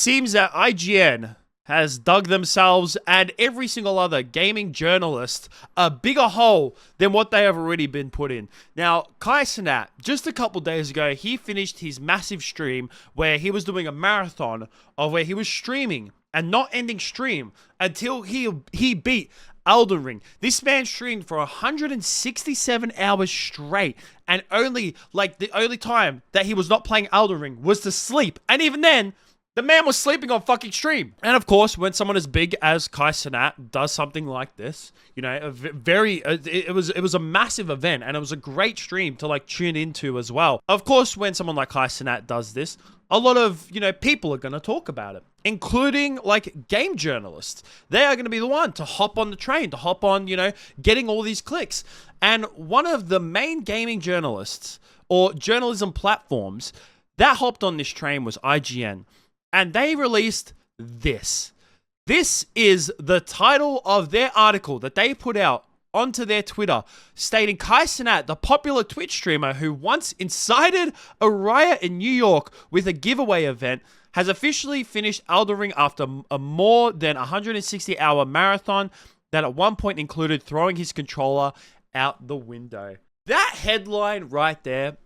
seems that IGN has dug themselves and every single other gaming journalist a bigger hole than what they have already been put in. Now, Cenat, just a couple days ago, he finished his massive stream where he was doing a marathon of where he was streaming and not ending stream until he beat Elden Ring. This man streamed for 167 hours straight, and the only time that he was not playing Elden Ring was to sleep, and even then, the man was sleeping on fucking stream. And of course, when someone as big as Cenat does something like this, you know, it was a massive event, and it was a great stream to like tune into as well. Of course, when someone like Cenat does this, a lot of, you know, people are going to talk about it, including like game journalists. They are going to be the one to hop on the train, to hop on, you know, getting all these clicks. And one of the main gaming journalists or journalism platforms that hopped on this train was IGN. And they released this. This is the title of their article that they put out onto their Twitter, stating Cenat, the popular Twitch streamer who once incited a riot in New York with a giveaway event, has officially finished Elden Ring after a more than 160-hour marathon that at one point included throwing his controller out the window. That headline right there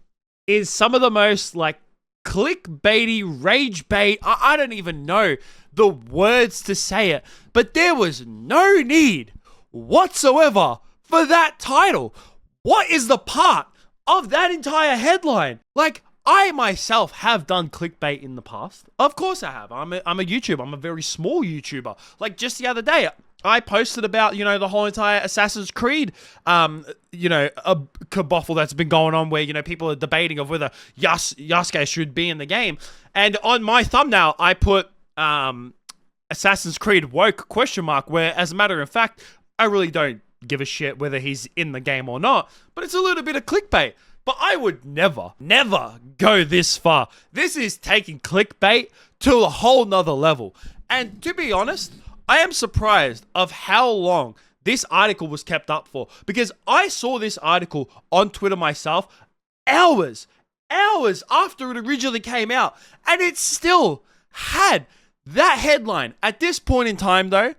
is some of the most like clickbaity, rage bait. I don't even know the words to say it, but there was no need whatsoever for that title. What is the part of that entire headline? Like, I myself have done clickbait in the past. Of course I have. I'm a YouTuber. I'm a very small YouTuber. Like just the other day, I posted about, you know, the whole entire Assassin's Creed, you know, a kerfuffle that's been going on where, you know, people are debating of whether Yasuke should be in the game. And on my thumbnail, I put Assassin's Creed woke ? Where, as a matter of fact, I really don't give a shit whether he's in the game or not. But it's a little bit of clickbait. But I would never go this far. This is taking clickbait to a whole nother level. And to be honest, I am surprised of how long this article was kept up for, because I saw this article on Twitter myself hours after it originally came out, and it still had that headline. At this point in time, though,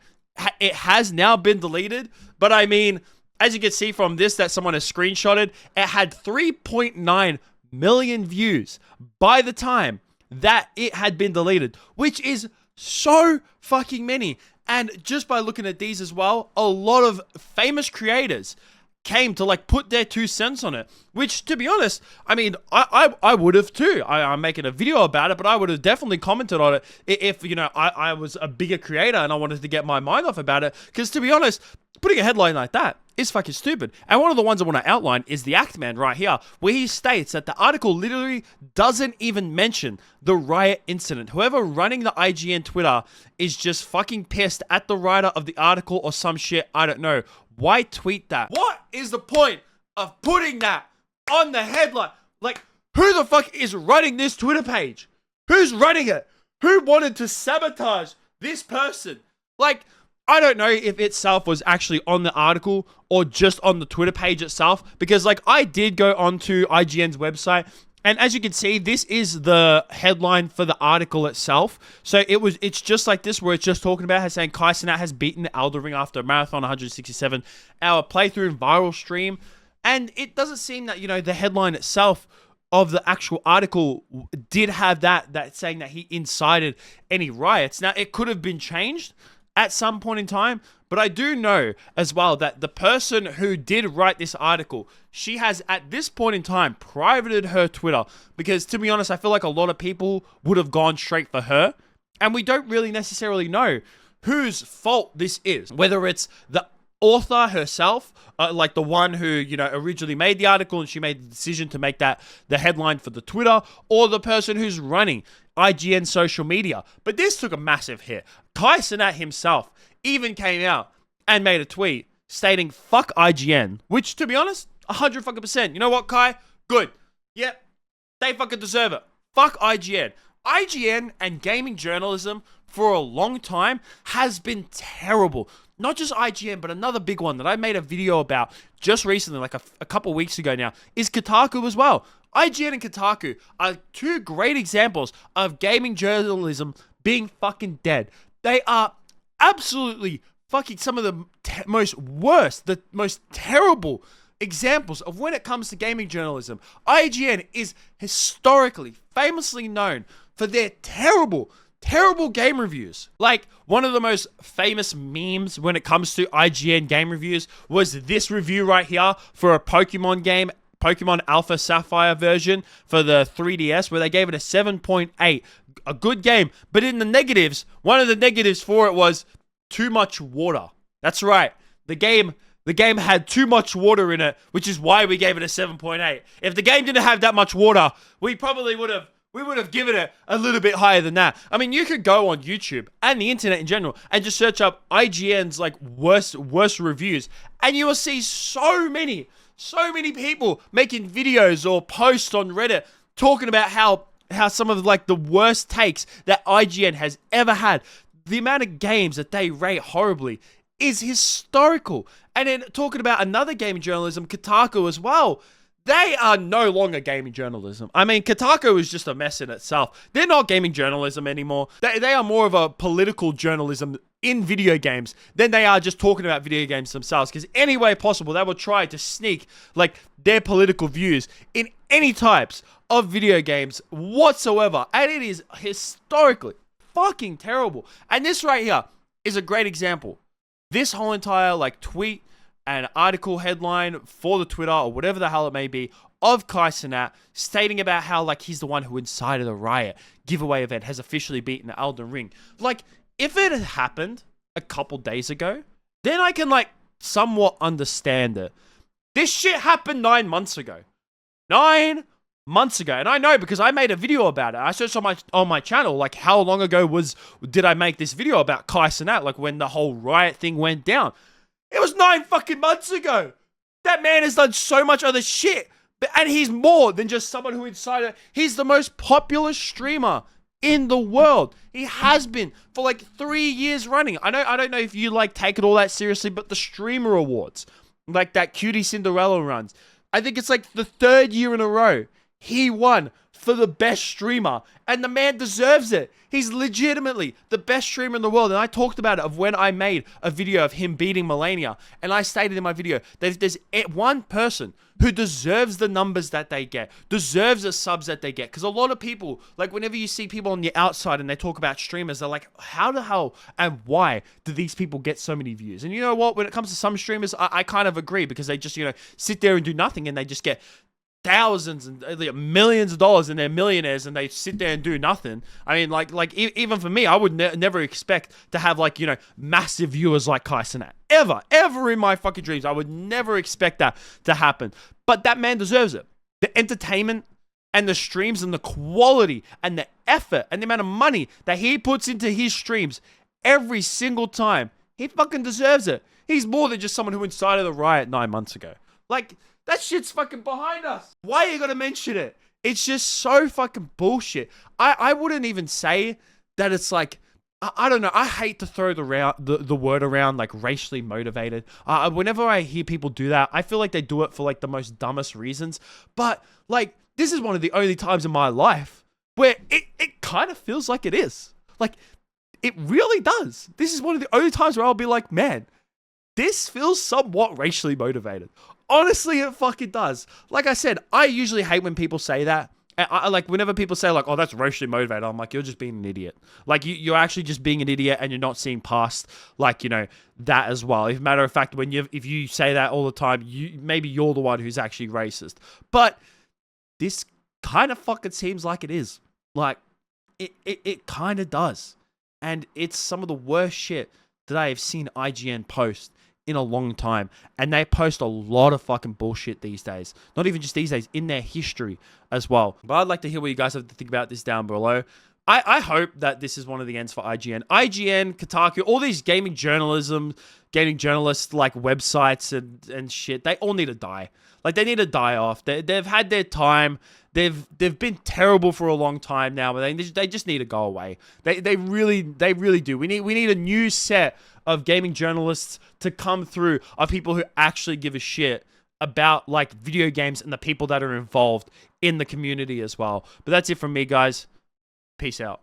it has now been deleted, but I mean, as you can see from this that someone has screenshotted, it had 3.9 million views by the time that it had been deleted, which is so fucking many. And just by looking at these as well, a lot of famous creators came to like put their 2 cents on it, which, to be honest, I mean, I would have too. I'm making a video about it, but I would have definitely commented on it if, you know, I was a bigger creator and I wanted to get my mind off about it. Because to be honest, putting a headline like that is fucking stupid. And one of the ones I want to outline is the Actman right here, where he states that the article literally doesn't even mention the riot incident. Whoever running the IGN Twitter is just fucking pissed at the writer of the article or some shit. I don't know. Why tweet that? What is the point of putting that on the headline? Like, who the fuck is running this Twitter page? Who's running it? Who wanted to sabotage this person? Like, I don't know if itself was actually on the article or just on the Twitter page itself, because like I did go onto IGN's website, and as you can see, this is the headline for the article itself. So it's just like this, where it's just talking about saying Cenat has beaten Elden Ring after a marathon 167-hour playthrough and viral stream. And it doesn't seem that, you know, the headline itself of the actual article did have that saying that he incited any riots. Now, it could have been changed at some point in time, but I do know as well that the person who did write this article, she has at this point in time privated her Twitter, because to be honest, I feel like a lot of people would have gone straight for her, and we don't really necessarily know whose fault this is, whether it's the author herself, like the one who, you know, originally made the article and she made the decision to make that the headline for the Twitter, or the person who's running IGN social media. But this took a massive hit. Cenat himself even came out and made a tweet stating fuck IGN, which, to be honest, 100%. You know what, Kai? Good. Yep. They fucking deserve it. Fuck IGN. IGN and gaming journalism for a long time has been terrible. Not just IGN, but another big one that I made a video about just recently, like a couple weeks ago now, is Kotaku as well. IGN and Kotaku are 2 great examples of gaming journalism being fucking dead. They are absolutely fucking some of the the most terrible examples of when it comes to gaming journalism. IGN is historically, famously known for their terrible game reviews. Like, one of the most famous memes when it comes to IGN game reviews was this review right here for a Pokemon game, Pokemon Alpha Sapphire version for the 3DS, where they gave it a 7.8. A good game, but in the negatives, one of the negatives for it was too much water. That's right. The game had too much water in it, which is why we gave it a 7.8. If the game didn't have that much water, we probably would have given it a little bit higher than that. I mean, you could go on YouTube and the internet in general and just search up IGN's like worst reviews, and you will see so many people making videos or posts on Reddit talking about how some of like the worst takes that IGN has ever had. The amount of games that they rate horribly is historical. And then talking about another gaming journalism, Kotaku as well. They are no longer gaming journalism. I mean, Kotaku is just a mess in itself. They're not gaming journalism anymore. They are more of a political journalism in video games than they are just talking about video games themselves. Because any way possible, they will try to sneak like their political views in any types of video games whatsoever. And it is historically fucking terrible. And this right here is a great example. This whole entire like tweet and article headline for the Twitter or whatever the hell it may be of Cenat stating about how like he's the one who incited the riot giveaway event has officially beaten the Elden Ring. Like, if it had happened a couple days ago, then I can like somewhat understand it. This shit happened 9 months ago. 9 months ago. And I know because I made a video about it. I searched on my channel, like, how long ago did I make this video about Cenat, like when the whole riot thing went down. It was 9 fucking months ago. That man has done so much other shit. And he's more than just someone who incited. He's the most popular streamer in the world. He has been for like 3 years running. I don't know if you like take it all that seriously, but the streamer awards, like that Cutie Cinderella runs, I think it's like the 3rd year in a row he won for the best streamer, and the man deserves it. He's legitimately the best streamer in the world, and I talked about it of when I made a video of him beating Melania, and I stated in my video that if there's one person who deserves the numbers that they get, deserves the subs that they get, because a lot of people, like whenever you see people on the outside and they talk about streamers, they're like, how the hell and why do these people get so many views? And you know what, when it comes to some streamers, I kind of agree, because they just, sit there and do nothing, and they just get thousands and millions of dollars, and they're millionaires, and they sit there and do nothing. I mean, like even for me, I would never expect to have like massive viewers like Cenat ever in my fucking dreams. I would never expect that to happen. But that man deserves it. The entertainment and the streams and the quality and the effort and the amount of money that he puts into his streams every single time, he fucking deserves it. He's more than just someone who incited the riot 9 months ago. Like, that shit's fucking behind us. Why are you gonna mention it? It's just so fucking bullshit. I wouldn't even say that it's like, I don't know. I hate to throw the word around like racially motivated. Whenever I hear people do that, I feel like they do it for like the most dumbest reasons. But like, this is one of the only times in my life where it kind of feels like it is. Like, it really does. This is one of the only times where I'll be like, man, this feels somewhat racially motivated. Honestly, it fucking does. Like I said, I usually hate when people say that. I like whenever people say like, oh, that's racially motivated, I'm like, you're just being an idiot. Like, you're actually just being an idiot, and you're not seeing past like, that as well. As a matter of fact, if you say that all the time, maybe you're the one who's actually racist. But this kind of fucking seems like it is. Like, it kind of does. And it's some of the worst shit that I have seen IGN post in a long time, and they post a lot of fucking bullshit these days. Not even just these days, in their history as well. But I'd like to hear what you guys have to think about this down below. I hope that this is one of the ends for IGN. IGN, Kotaku, all these gaming journalists like websites and shit, they all need to die. Like, they need to die off. They've had their time. They've been terrible for a long time now, but they just need to go away. They really do. We need a new set of gaming journalists to come through, of people who actually give a shit about like video games and the people that are involved in the community as well. But that's it from me, guys. Peace out.